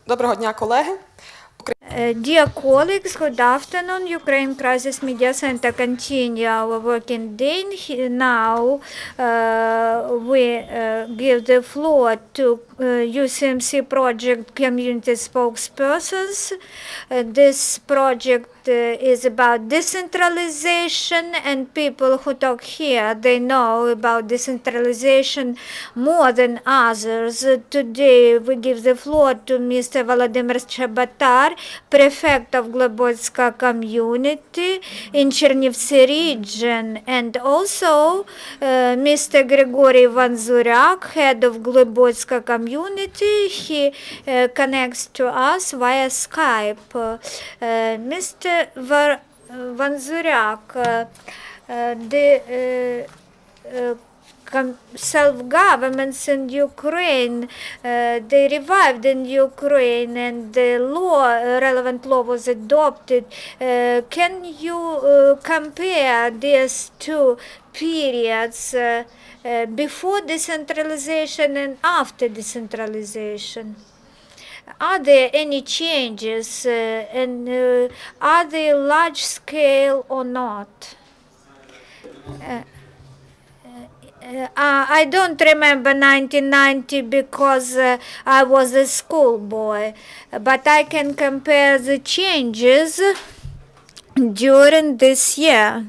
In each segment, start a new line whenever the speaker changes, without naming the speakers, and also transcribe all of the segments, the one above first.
Доброго дня, колеги.
Dear colleagues, good afternoon. Ukraine Crisis Media Center continue our working day. Now we give the floor to UCMC project community spokespersons. This project is about decentralization, and people who talk here, they know about decentralization more than others. Today we give the floor to Mr. Volodymyr Chobotar, prefect of Glybotska community in Chernivtsi region, and also Mr. Grygoriy Vanzuryak, head of Glybotska community. He connects to us via Skype. Mr. Vanzuryak, the self-governments in Ukraine, they revived in Ukraine, and the law, relevant law was adopted. Can you compare these two periods, before decentralization and after decentralization? Are there any changes, and are they large scale or not? I don't remember 1990 because I was a schoolboy, but I can compare the changes during this year.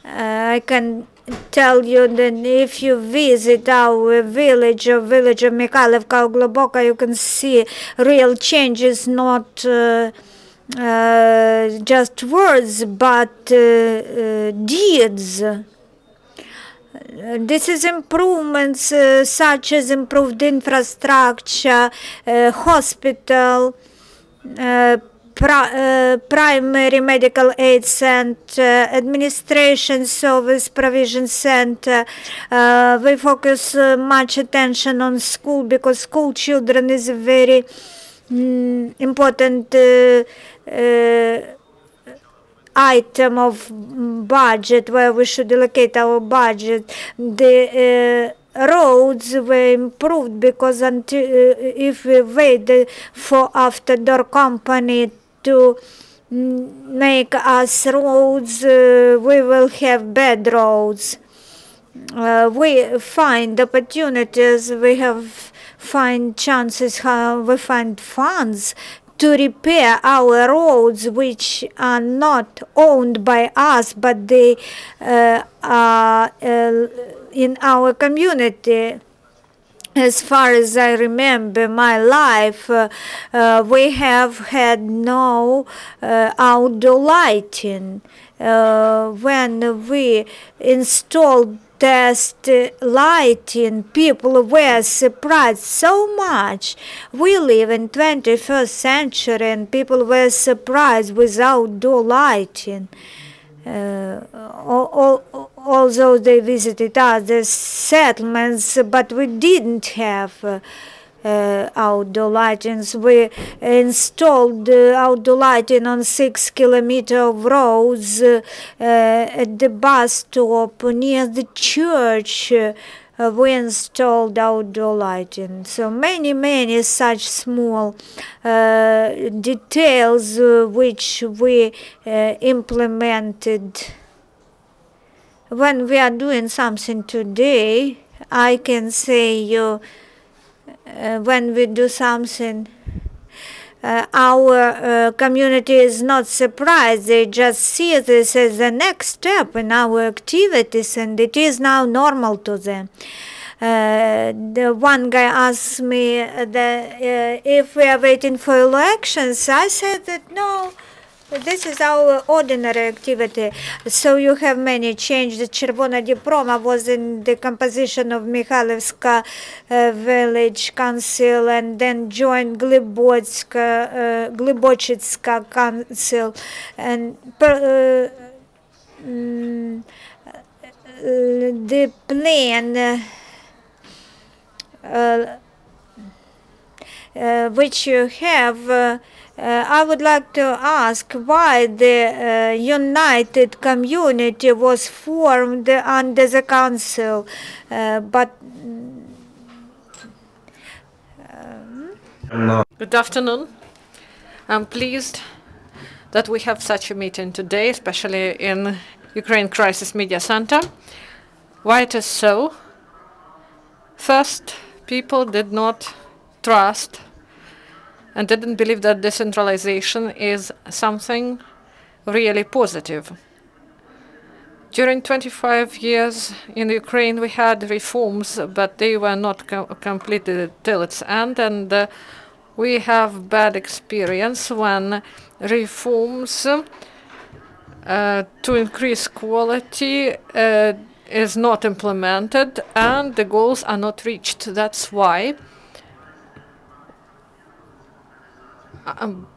I can tell you that if you visit our village of Mikhailivka or Glybotska, you can see real changes, not just words, but deeds. This is improvements such as improved infrastructure, hospital, primary medical aid center, administration service provision center. We focus much attention on school because school children is a very important item of budget where we should allocate our budget. The roads were improved because until if we wait for after door company to make us roads, we will have bad roads. We find opportunities, we have find chances, how we find funds to repair our roads which are not owned by us, but they are in our community. As far as I remember my life, we have had no outdoor lighting. When we installed test lighting, people were surprised so much. We live in 21st century and people were surprised with outdoor lighting. Although they visited other settlements, but we didn't have outdoor lightings. We installed outdoor lighting on 6 kilometers of roads, at the bus stop near the church. We installed outdoor lighting. So many such small details which we implemented. When we are doing something today, I can say you, when we do something, our community is not surprised. They just see this as the next step in our activities, and it is now normal to them. The one guy asked me if we are waiting for elections. I said that no, this is our ordinary activity. So you have many changes. Chervona Diploma was in the composition of Mikhailivka village council, and then joined Glybotska council, and the plan which you have, I would like to ask why the united community was formed under the council, but
Good afternoon. I'm pleased that we have such a meeting today, especially in Ukraine Crisis Media Center. Why it is so? First, people did not trust and didn't believe that decentralization is something really positive. During 25 years in Ukraine, we had reforms, but they were not completed till its end, and we have bad experience when reforms to increase quality is not implemented and the goals are not reached. That's why.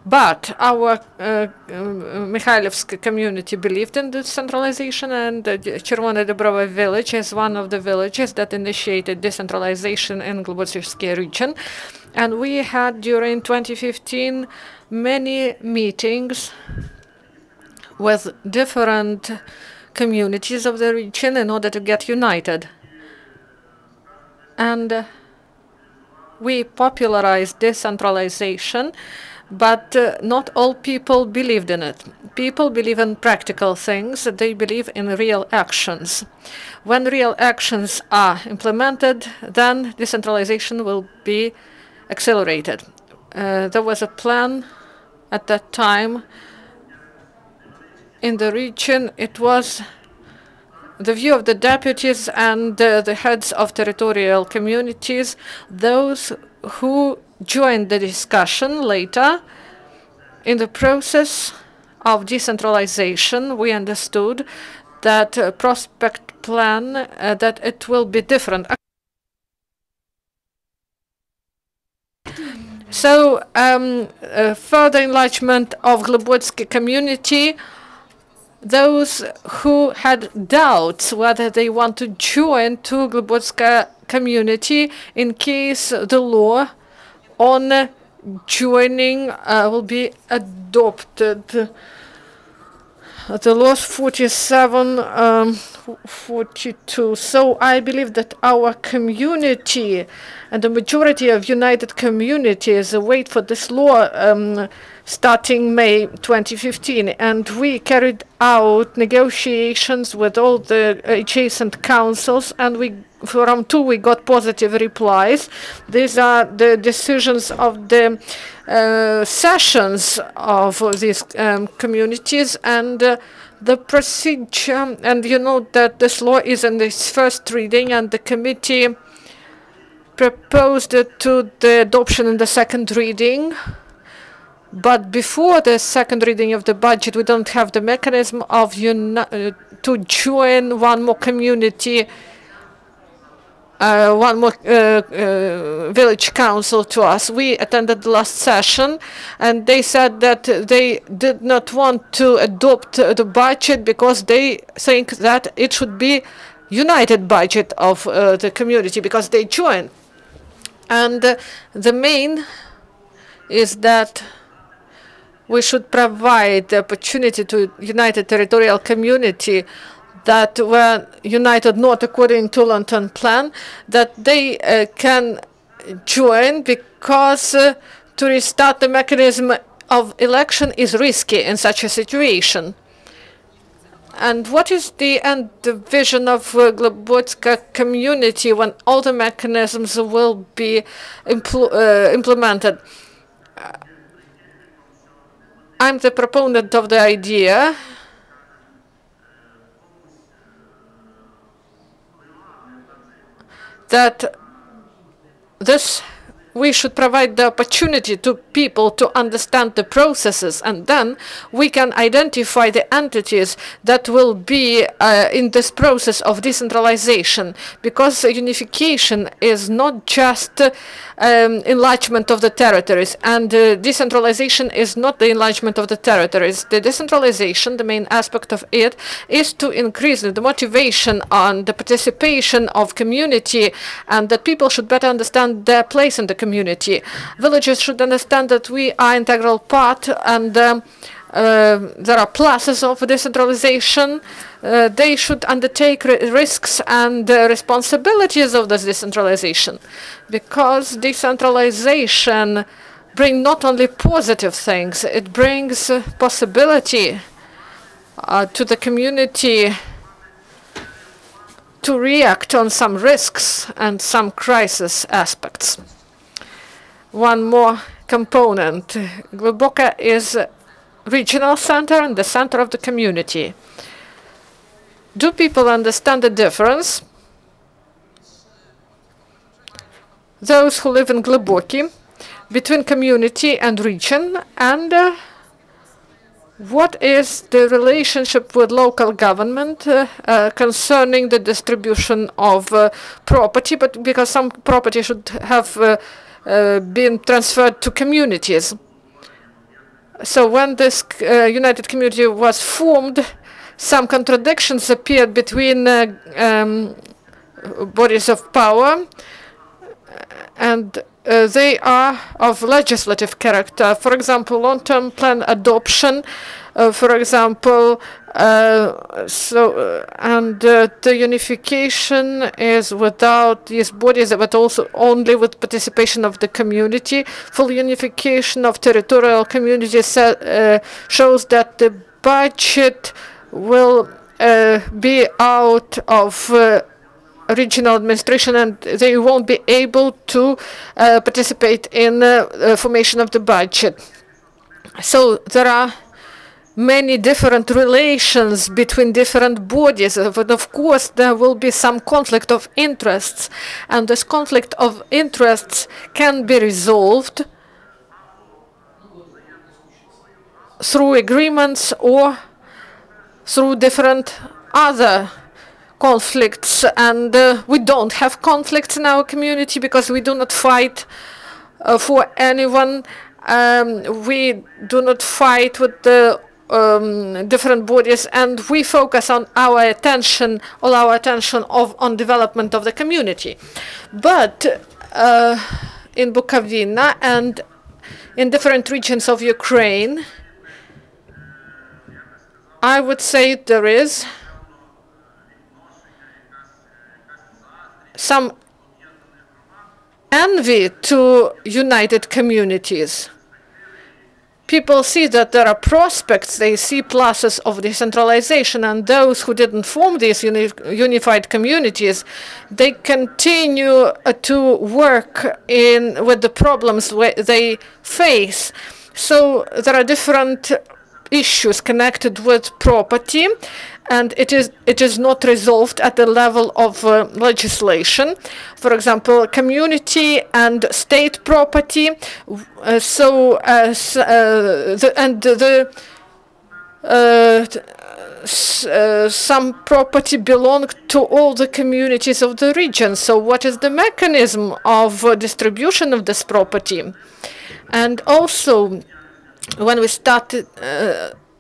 But our Mikhailivsk community believed in decentralization, and Chervona Dobrova village is one of the villages that initiated decentralization in Glybotska region. And we had during 2015 many meetings with different communities of the region in order to get united. And we popularized decentralization, but not all people believed in it. People believe in practical things. They believe in real actions. When real actions are implemented, then decentralization will be accelerated. There was a plan at that time in the region. It was the view of the deputies and the heads of territorial communities, those who joined the discussion later. In the process of decentralization, we understood that prospect plan, that it will be different. So further enlargement of Glybotska community, those who had doubts whether they want to join to Glybotska community in case the law on joining will be adopted. The law 4742. So I believe that our community and the majority of united communities wait for this law starting May 2015. And we carried out negotiations with all the adjacent councils, and from two we got positive replies. These are the decisions of the sessions of these communities and the procedure. And you know that this law is in its first reading, and the committee proposed it to the adoption in the second reading. But before the second reading of the budget, we don't have the mechanism of to join one more community, one more village council to us. We attended the last session, and they said that they did not want to adopt the budget because they think that it should be united budget of the community because they join. And the main is that we should provide the opportunity to united territorial community that were united not according to long-term plan, that they can join, because to restart the mechanism of election is risky in such a situation. And what is the end vision of Glybotska community when all the mechanisms will be implemented? I'm the proponent of the idea that we should provide the opportunity to people to understand the processes, and then we can identify the entities that will be in this process of decentralization, because unification is not just enlargement of the territories, and decentralization is not the enlargement of the territories. The decentralization, the main aspect of it, is to increase the motivation on the participation of community, and that people should better understand their place in the community. Villagers should understand that we are integral part, and there are pluses of decentralization. They should undertake risks and responsibilities of this decentralization, because decentralization brings not only positive things, it brings possibility to the community to react on some risks and some crisis aspects. One more component. Glybotska is a regional center and the center of the community. Do people understand the difference? Those who live in Glybotki, between community and region, and what is the relationship with local government concerning the distribution of property, but because some property should have been transferred to communities. So when this united community was formed, some contradictions appeared between bodies of power, and they are of legislative character. For example, long-term plan adoption, for example, the unification is without these bodies, but also only with participation of the community. Full unification of territorial communities shows that the budget will be out of regional administration, and they won't be able to participate in formation of the budget. So there are many different relations between different bodies, but of course there will be some conflict of interests, and this conflict of interests can be resolved through agreements or through different other conflicts. And we don't have conflicts in our community because we do not fight for anyone. We do not fight with the different bodies, and we focus on all our attention on development of the community. But in Bukovina and in different regions of Ukraine, I would say there is some envy to united communities. People see that there are prospects, they see pluses of decentralization, and those who didn't form these unified communities, they continue to work with the problems they face. So there are different issues connected with property, and it is not resolved at the level of legislation. For example, community and state property. Some property belong to all the communities of the region. So what is the mechanism of distribution of this property? And also, when we started,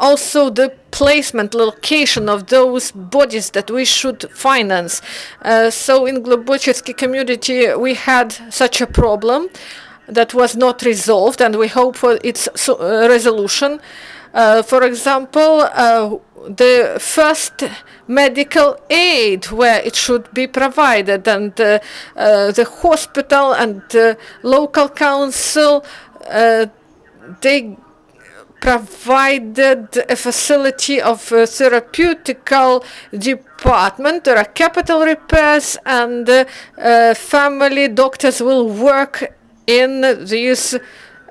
also the placement, location of those bodies that we should finance. So in Glybotski community, we had such a problem that was not resolved, and we hope for its resolution. For example, the first medical aid where it should be provided, and the hospital and local council, they provided a facility of a therapeutical department. There are capital repairs, and family doctors will work in these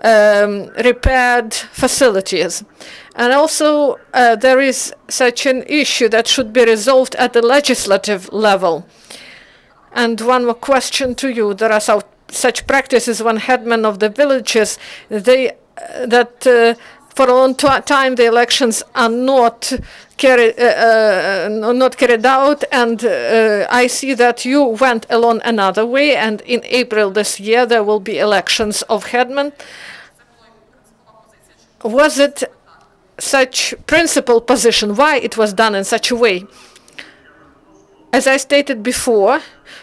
repaired facilities. And also there is such an issue that should be resolved at the legislative level. And one more question to you. There are such practices when headmen of the villages, for a long time the elections are not carried out, and I see that you went along another way, and in April this year there will be elections of headmen. Was it such principal position? Why it was done in such a way? As I stated before,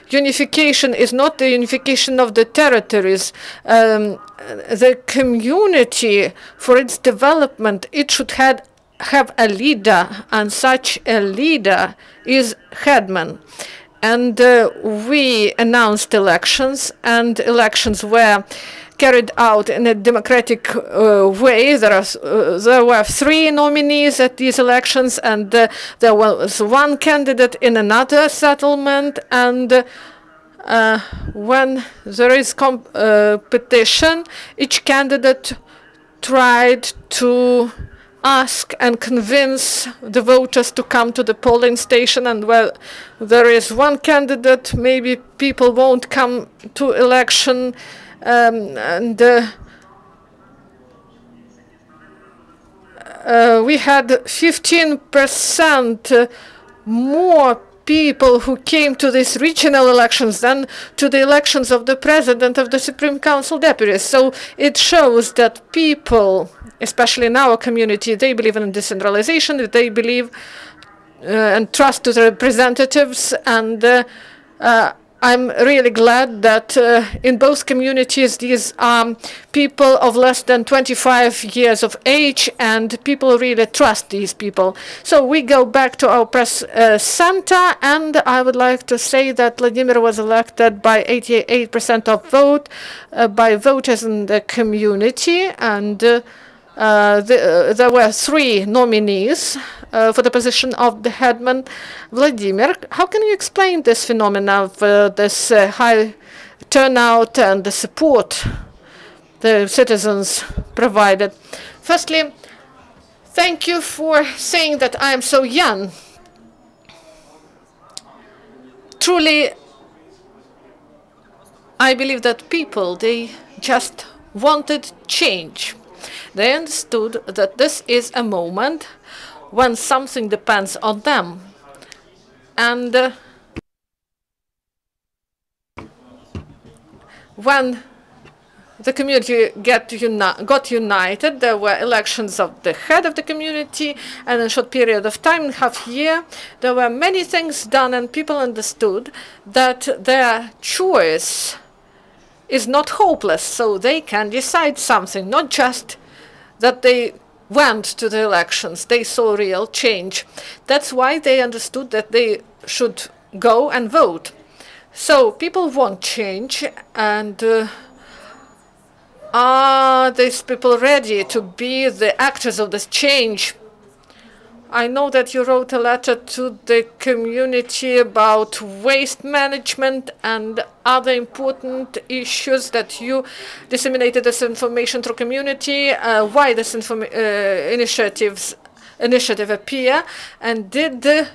unification is not the unification of the territories. The community, for its development, it should have a leader, and such a leader is headman. And we announced elections, and elections were carried out in a democratic way. There were 3 nominees at these elections, and there was 1 candidate in another settlement. And when there is competition, each candidate tried to ask and convince the voters to come to the polling station. And where there is 1 candidate, maybe people won't come to election. We had 15% more people who came to these regional elections than to the elections of the president of the Supreme Council deputies. So it shows that people, especially in our community, they believe in decentralization, they believe and trust to the representatives. And I'm really glad that in both communities these are people of less than 25 years of age, and people really trust these people. So we go back to our press center, and I would like to say that Volodymyr was elected by 88% of vote by voters in the community, and there were 3 nominees for the position of the headman. Volodymyr, how can you explain this phenomenon of this high turnout and the support the citizens provided? Firstly, thank you for saying that I am so young. Truly, I believe that people, they just wanted change. They understood that this is a moment when something depends on them. And when the community got united, there were elections of the head of the community, and in a short period of time, half year, there were many things done, and people understood that their choice is not hopeless, so they can decide something, not just that they went to the elections. They saw real change. That's why they understood that they should go and vote. So people want change, and are these people ready to be the actors of this change? I know that you wrote a letter to the community about waste management and other important issues, that you disseminated this information through community. Why this initiative appear, and did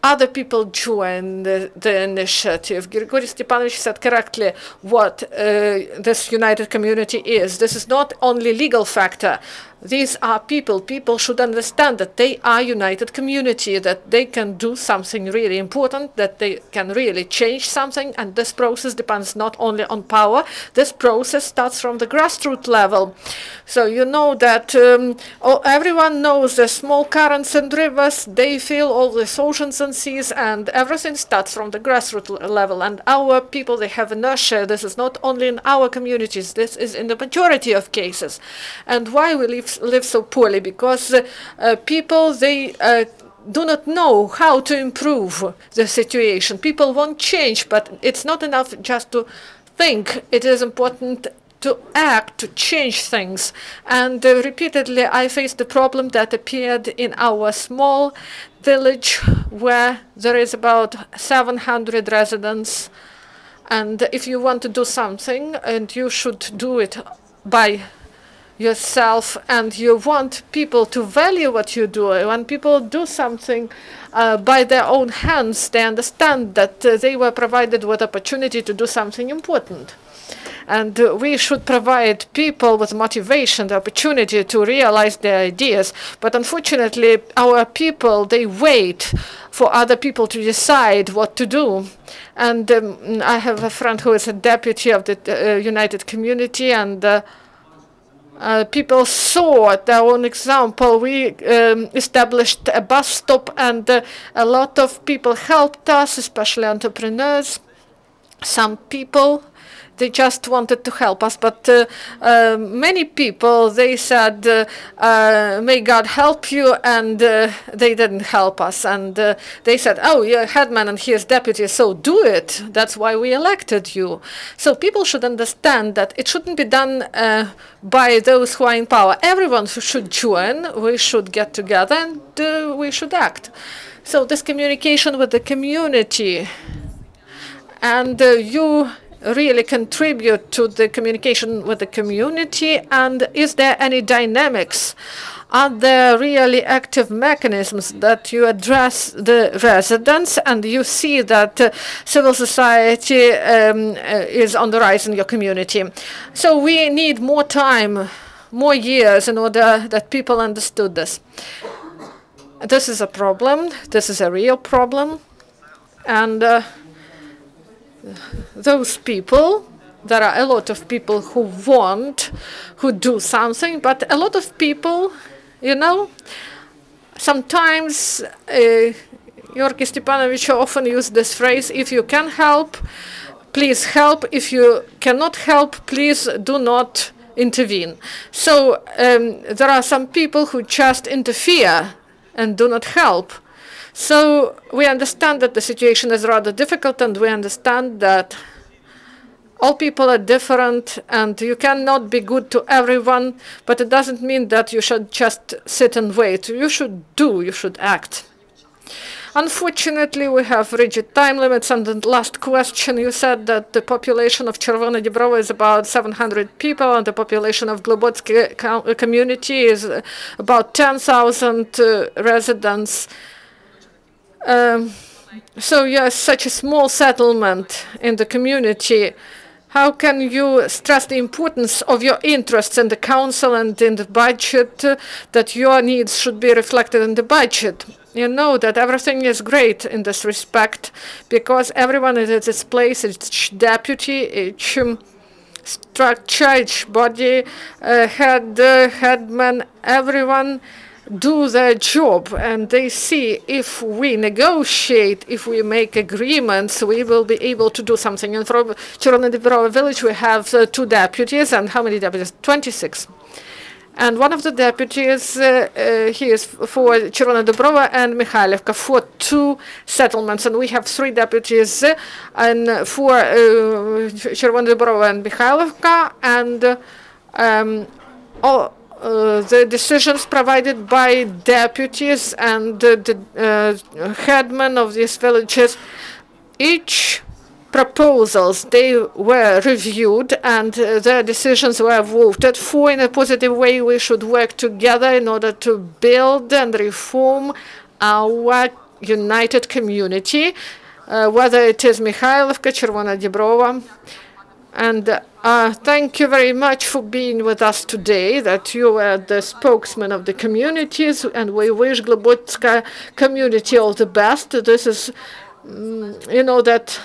other people join the initiative? Grigoriy Stepanovich said correctly what this united community is. This is not only legal factor. These are people. People should understand that they are united community, that they can do something really important, that they can really change something, and this process depends not only on power. This process starts from the grassroots level. So you know that everyone knows the small currents and rivers, they fill all the oceans and seas, and everything starts from the grassroots level. And our people, they have inertia. This is not only in our communities, this is in the majority of cases. And why we live so poorly? Because people, they do not know how to improve the situation. People want change, but it's not enough just to think. It is important to act, to change things. And repeatedly I faced the problem that appeared in our small village, where there is about 700 residents. And if you want to do something, and you should do it by yourself, and you want people to value what you do, when people do something by their own hands, they understand that they were provided with opportunity to do something important. And we should provide people with motivation, the opportunity to realize their ideas. But unfortunately, our people, they wait for other people to decide what to do. And I have a friend who is a deputy of the United Community, and people saw their own example. We established a bus stop, and a lot of people helped us, especially entrepreneurs. Some people, they just wanted to help us, but many people, they said, may God help you, and they didn't help us. And they said, oh, you're a headman and he is deputy, so do it. That's why we elected you. So people should understand that it shouldn't be done by those who are in power. Everyone should join, we should get together, and we should act. So this communication with the community, and you really contribute to the communication with the community, and is there any dynamics? Are there really active mechanisms that you address the residents and you see that civil society is on the rise in your community? So we need more time, more years in order that people understood this. This is a problem. This is a real problem. And those people, there are a lot of people who do something, but a lot of people, you know, sometimes Georgy Stepanovich often used this phrase, if you can help, please help. If you cannot help, please do not intervene. So there are some people who just interfere and do not help. So we understand that the situation is rather difficult, and we understand that all people are different and you cannot be good to everyone, but it doesn't mean that you should just sit and wait. You should do, you should act. Unfortunately, we have rigid time limits. And the last question, you said that the population of Chervona Dibrova is about 700 people, and the population of Glybotska community is about 10,000 residents. So yes, such a small settlement in the community. How can you stress the importance of your interests in the council and in the budget, that your needs should be reflected in the budget? You know that everything is great in this respect, because everyone is at its place, each deputy, each structure, each body, headman, everyone do their job, and they see if we negotiate, if we make agreements, we will be able to do something. And from Chervona Dibrova village, we have 2 deputies, and how many deputies? 26. And one of the deputies, he is for Chervona Dibrova and Mikhailivka, for 2 settlements, and we have 3 deputies and for Chervona Dibrova and Mikhailivka, and all the decisions provided by deputies and the headmen of these villages. Each proposals, they were reviewed and their decisions were voted for in a positive way. We should work together in order to build and reform our united community, whether it is Mikhailovka, Chervona Dibrova. And thank you very much for being with us today, that you were the spokesman of the communities, and we wish Glybotska community all the best. This is, you know, that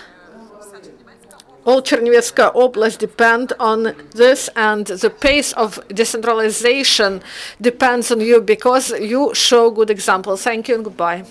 all Chernivtsi Oblast depend on this, and the pace of decentralization depends on you, because you show good examples. Thank you and goodbye.